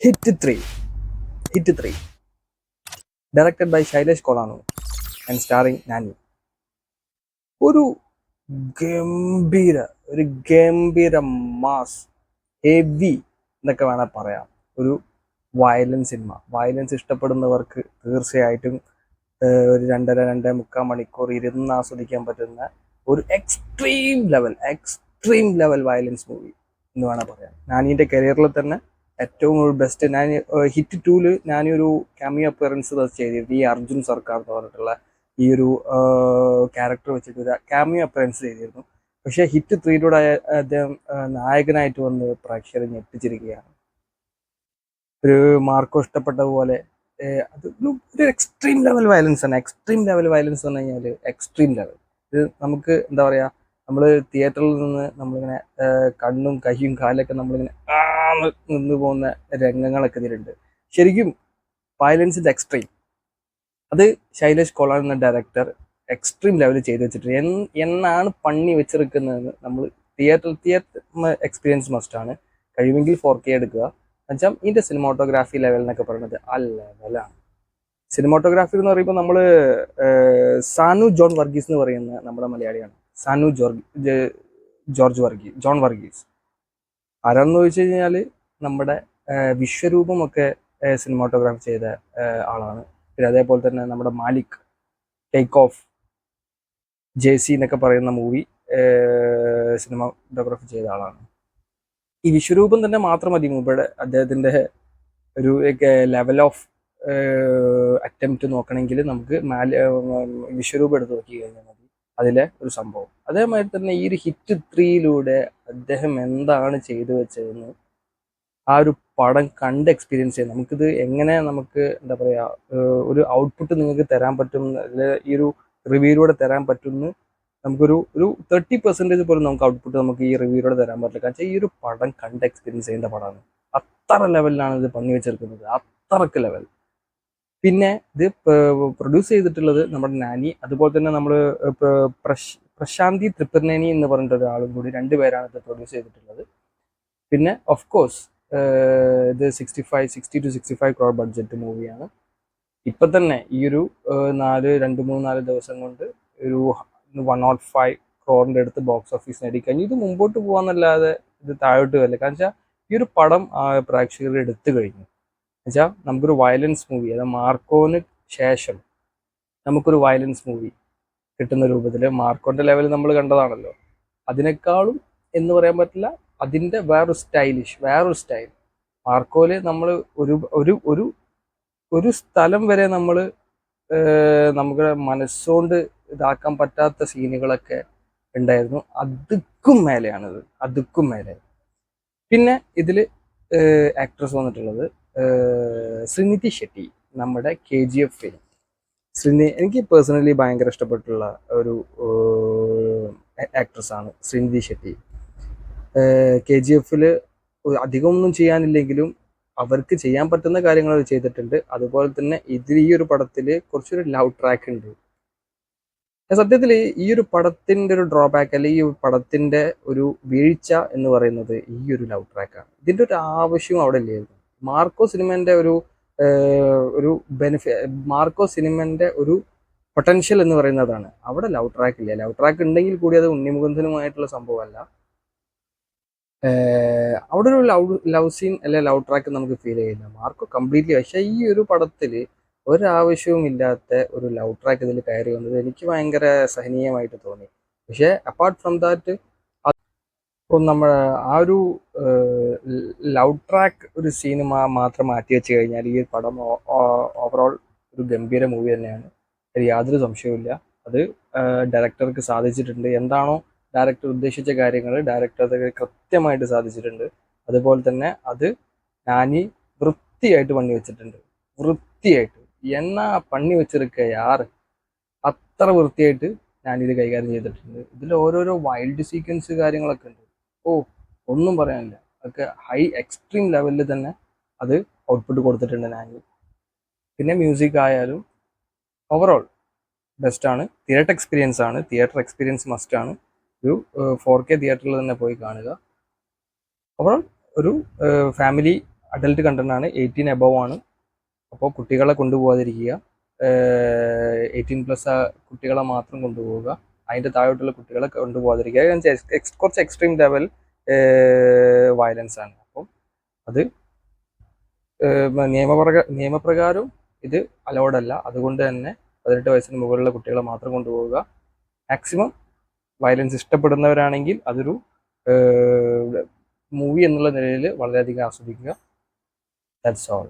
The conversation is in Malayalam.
Hit 3 hit 3 directed by Sailesh Kolanu and starring Nani. ഒരു ഗംഭീര ഒരു ഗംഭീര മാസ് ഹെവി എന്നൊക്കെ വേണേൽ പറയാം ഒരു വയലൻസ് സിനിമ. വയലൻസ് ഇഷ്ടപ്പെടുന്നവർക്ക് തീർച്ചയായിട്ടും ഒരു 2.5-2.75 മണിക്കൂർ ഇരുന്ന് ആസ്വദിക്കാൻ പറ്റുന്ന ഒരു എക്സ്ട്രീം ലെവൽ വയലൻസ് മൂവി എന്ന് വേണം പറയാം. നാനീൻ്റെ കരിയറിൽ തന്നെ ഏറ്റവും ബെസ്റ്റ്. ഞാൻ ഹിറ്റ് 2-ല് ഞാനൊരു ക്യാമിയോ അപ്പിയറൻസ് ചെയ്തിരുന്നു. ഈ അർജുൻ സർക്കാർ എന്ന് പറഞ്ഞിട്ടുള്ള ഈ ഒരു ക്യാരക്ടർ വെച്ചിട്ട് ഒരു ക്യാമിയോ അപ്പിയറൻസ് ചെയ്തിരുന്നു. പക്ഷേ ഹിറ്റ് 3-ലൂടെ അദ്ദേഹം നായകനായിട്ട് വന്ന് പ്രേക്ഷകരെ ഞെട്ടിച്ചിരിക്കുകയാണ്. ഒരു മാർക്കോ ഇഷ്ടപ്പെട്ടതുപോലെ അത് ഒരു എക്സ്ട്രീം ലെവൽ വയലൻസ് ആണ്. എക്സ്ട്രീം ലെവൽ വയലൻസ് എന്ന് പറഞ്ഞു കഴിഞ്ഞാൽ എക്സ്ട്രീം ലെവൽ. ഇത് നമുക്ക് എന്താ പറയുക, നമ്മൾ തിയേറ്ററിൽ നിന്ന് നമ്മളിങ്ങനെ കണ്ണും കൈയും കാലൊക്കെ നമ്മളിങ്ങനെ നിന്ന് പോകുന്ന രംഗങ്ങളൊക്കെ ഇതിലുണ്ട്. ശരിക്കും വയലൻസിൻ്റെ എക്സ്ട്രീം അത് ശൈലേഷ് കൊളാൻ എന്ന ഡയറക്ടർ എക്സ്ട്രീം ലെവൽ ചെയ്ത് വെച്ചിട്ട് എന്നാണ് പണി വെച്ചിരിക്കുന്നതെന്ന് നമ്മൾ തിയേറ്റർ എക്സ്പീരിയൻസ് മസ്റ്റാണ്. കഴിവെങ്കിൽ 4K എടുക്കുക. എന്നുവെച്ചാൽ ഇതിൻ്റെ സിനിമാറ്റോഗ്രാഫി ലെവൽ എന്നൊക്കെ പറയുന്നത് ആ ലെവലാണ്. സിനിമാറ്റോഗ്രാഫി എന്ന് പറയുമ്പോൾ നമ്മൾ സാനു ജോൺ വർഗീസ് എന്ന് പറയുന്ന നമ്മുടെ മലയാളിയാണ്. സാനു ജോൺ വർഗീസ് ആരാണെന്ന് ചോദിച്ചു കഴിഞ്ഞാൽ നമ്മുടെ വിശ്വരൂപമൊക്കെ സിനിമാറ്റോഗ്രാഫി ചെയ്ത ആളാണ്. പിന്നെ അതേപോലെ തന്നെ നമ്മുടെ മാലിക്, ടേക്ക് ഓഫ്, JC എന്നൊക്കെ പറയുന്ന മൂവി സിനിമാറ്റോഗ്രാഫി ചെയ്ത ആളാണ്. ഈ വിശ്വരൂപം തന്നെ മാത്രം മതി മൂപ്പയുടെ അദ്ദേഹത്തിൻ്റെ ഒരു ലെവൽ ഓഫ് അറ്റംപ്റ്റ് നോക്കണമെങ്കിൽ നമുക്ക് വിശ്വരൂപം എടുത്ത് നോക്കി കഴിഞ്ഞാൽ മതി അതിലെ ഒരു സംഭവം. അതേമാതിരി തന്നെ ഈ ഒരു ഹിറ്റ് 3-ലൂടെ അദ്ദേഹം എന്താണ് ചെയ്തു വെച്ചതെന്ന് ആ ഒരു പടം കണ്ട് എക്സ്പീരിയൻസ് ചെയ്യാം. നമുക്കിത് എങ്ങനെ നമുക്ക് എന്താ പറയുക ഒരു ഔട്ട്പുട്ട് നിങ്ങൾക്ക് തരാൻ പറ്റും, ഈ ഒരു റിവ്യൂയിലൂടെ തരാൻ പറ്റുമെന്ന് നമുക്കൊരു 30% പോലും നമുക്ക് ഔട്ട്പുട്ട് നമുക്ക് ഈ റിവ്യൂയിലൂടെ തരാൻ പറ്റില്ല. കാരണം ഈ ഒരു പടം കണ്ട് എക്സ്പീരിയൻസ് ചെയ്യേണ്ട പടമാണ്. അത്ര ലെവലിലാണ് ഇത് പണി വെച്ചെടുക്കുന്നത്, അത്രക്ക് ലെവൽ. പിന്നെ ഇത് പ്രൊഡ്യൂസ് ചെയ്തിട്ടുള്ളത് നമ്മുടെ നാനി, അതുപോലെ തന്നെ നമ്മൾ പ്രശാന്തി ത്രിപുരനേനി എന്ന് പറഞ്ഞിട്ട് ഒരാളും കൂടി, 2 പേരാണ് ഇത് പ്രൊഡ്യൂസ് ചെയ്തിട്ടുള്ളത്. പിന്നെ ഓഫ് കോഴ്സ് ഇത് 60 to 65 crore ബഡ്ജറ്റ് മൂവിയാണ്. ഇപ്പം തന്നെ ഈ ഒരു 2-3-4 ദിവസം കൊണ്ട് ഒരു 105 crore അടുത്ത് ബോക്സ് ഓഫീസ് നേടിക്കഴിഞ്ഞു. ഇത് മുമ്പോട്ട് പോകാന്നല്ലാതെ ഇത് താഴോട്ട് വരില്ല. കാരണം വെച്ചാൽ ഈ ഒരു പടം പ്രേക്ഷകർ എടുത്തു കഴിഞ്ഞു. എന്നുവെച്ചാൽ നമുക്കൊരു വയലൻസ് മൂവി, അതായത് മാർക്കോന് ശേഷം നമുക്കൊരു വയലൻസ് മൂവി കിട്ടുന്ന രൂപത്തിൽ മാർക്കോന്റെ ലെവൽ നമ്മൾ കണ്ടതാണല്ലോ. അതിനേക്കാളും എന്ന് പറയാൻ പറ്റില്ല, അതിൻ്റെ വേറൊരു സ്റ്റൈൽ. മാർക്കോയിൽ നമ്മൾ ഒരു സ്ഥലം വരെ നമ്മൾ നമുക്ക് മനസ്സുകൊണ്ട് ഇതാക്കാൻ പറ്റാത്ത സീനുകളൊക്കെ ഉണ്ടായിരുന്നു. അതുക്കും മേലെ. പിന്നെ ഇതിൽ ആക്ട്രസ് വന്നിട്ടുള്ളത് ശ്രീനിധി ഷെട്ടി, നമ്മുടെ KGF ഫിലിം. എനിക്ക് പേഴ്സണലി ഭയങ്കര ഇഷ്ടപ്പെട്ടുള്ള ഒരു ആക്ട്രസ് ആണ് ശ്രീനിധി ഷെട്ടി. KGF-ൽ അധികമൊന്നും ചെയ്യാനില്ലെങ്കിലും അവർക്ക് ചെയ്യാൻ പറ്റുന്ന കാര്യങ്ങൾ ചെയ്തിട്ടുണ്ട്. അതുപോലെ തന്നെ ഈ ഒരു പടത്തിൽ കുറച്ചൊരു ലവ് ട്രാക്ക് ഉണ്ട്. സത്യത്തിൽ ഈ ഒരു പടത്തിൻ്റെ ഒരു ഡ്രോബാക്ക്, അല്ലെങ്കിൽ ഈ പടത്തിൻ്റെ ഒരു വീഴ്ച എന്ന് പറയുന്നത് ഈ ഒരു ലവ് ട്രാക്കാണ്. ഇതിൻ്റെ ഒരു ആവശ്യവും അവിടെ ഇല്ലായിരുന്നു. മാർക്കോ സിനിമേൻ്റെ മാർക്കോ സിനിമേൻ്റെ ഒരു പൊട്ടൻഷ്യൽ എന്ന് പറയുന്നതാണ്. അവിടെ ലവ് ട്രാക്ക് ഇല്ല. ലവ് ട്രാക്ക് ഉണ്ടെങ്കിൽ കൂടി അത് ഉണ്ണിമുകുന്ദനുമായിട്ടുള്ള സംഭവമല്ല. അവിടെ ഒരു ലവ് സീൻ അല്ലെ ലവ് ട്രാക്ക് നമുക്ക് ഫീൽ ചെയ്യില്ല. Marco completely. പക്ഷേ ഈ ഒരു പടത്തിൽ ഒരാവശ്യവും ഇല്ലാത്ത ഒരു ലവ് ട്രാക്ക് ഇതിൽ കയറി വന്നത് എനിക്ക് ഭയങ്കര സഹനീയമായിട്ട് തോന്നി. പക്ഷേ അപ്പാർട്ട് ഫ്രം ദാറ്റ്, ഇപ്പം നമ്മൾ ആ ഒരു ലവ് ട്രാക്ക് ഒരു സീന് മാത്രം മാറ്റി വെച്ച് കഴിഞ്ഞാൽ ഈ പടം ഓവറോൾ ഒരു ഗംഭീര മൂവി തന്നെയാണ്. അതിൽ യാതൊരു സംശയവുമില്ല. അത് ഡയറക്ടർക്ക് സാധിച്ചിട്ടുണ്ട്. എന്താണോ ഡയറക്ടർ ഉദ്ദേശിച്ച കാര്യങ്ങൾ ഡയറക്ടർ അത് കൃത്യമായിട്ട് സാധിച്ചിട്ടുണ്ട്. അതുപോലെ തന്നെ അത് നാനി വൃത്തിയായിട്ട് പണി വെച്ചിട്ടുണ്ട്. വൃത്തിയായിട്ട് എന്നാ പണി വെച്ചിരിക്കുക യാറ്, അത്ര വൃത്തിയായിട്ട് ഞാനിത് കൈകാര്യം ചെയ്തിട്ടുണ്ട്. ഇതിൽ ഓരോരോ വൈൽഡ് സീക്വൻസ് കാര്യങ്ങളൊക്കെ ഉണ്ട്. ഒന്നും പറയാനില്ല. അതൊക്കെ ഹൈ എക്സ്ട്രീം ലെവലിൽ തന്നെ അത് ഔട്ട്പുട്ട് കൊടുത്തിട്ടുണ്ട് നാനി. പിന്നെ മ്യൂസിക് ആയാലും ഓവറോൾ ബെസ്റ്റാണ്. തിയേറ്റർ എക്സ്പീരിയൻസ് മസ്റ്റാണ്. ഒരു 4K തിയേറ്ററിൽ തന്നെ പോയി കാണുക. ഓവറോൾ ഒരു ഫാമിലി അഡൽട്ട് കണ്ടന്റ് ആണ്, 18 എബവ് ആണ്. അപ്പോൾ കുട്ടികളെ കൊണ്ടുപോകാതിരിക്കുക. 18+ കുട്ടികളെ മാത്രം കൊണ്ടുപോവുക. അതിൻ്റെ താഴോട്ടുള്ള കുട്ടികളെ കൊണ്ടുപോകാതിരിക്കുക. കുറച്ച് എക്സ്ട്രീം ലെവൽ വയലൻസ് ആണ്. അപ്പം അത് നിയമപ്രകാരം ഇത് അലൗഡ് അല്ല. അതുകൊണ്ട് തന്നെ 18 വയസ്സിന് മുകളിലുള്ള കുട്ടികളെ മാത്രം കൊണ്ടുപോവുക. മാക്സിമം വയലൻസ് ഇഷ്ടപ്പെടുന്നവരാണെങ്കിൽ അതൊരു മൂവി എന്നുള്ള നിലയിൽ വളരെയധികം ആസ്വദിക്കുക. That's all.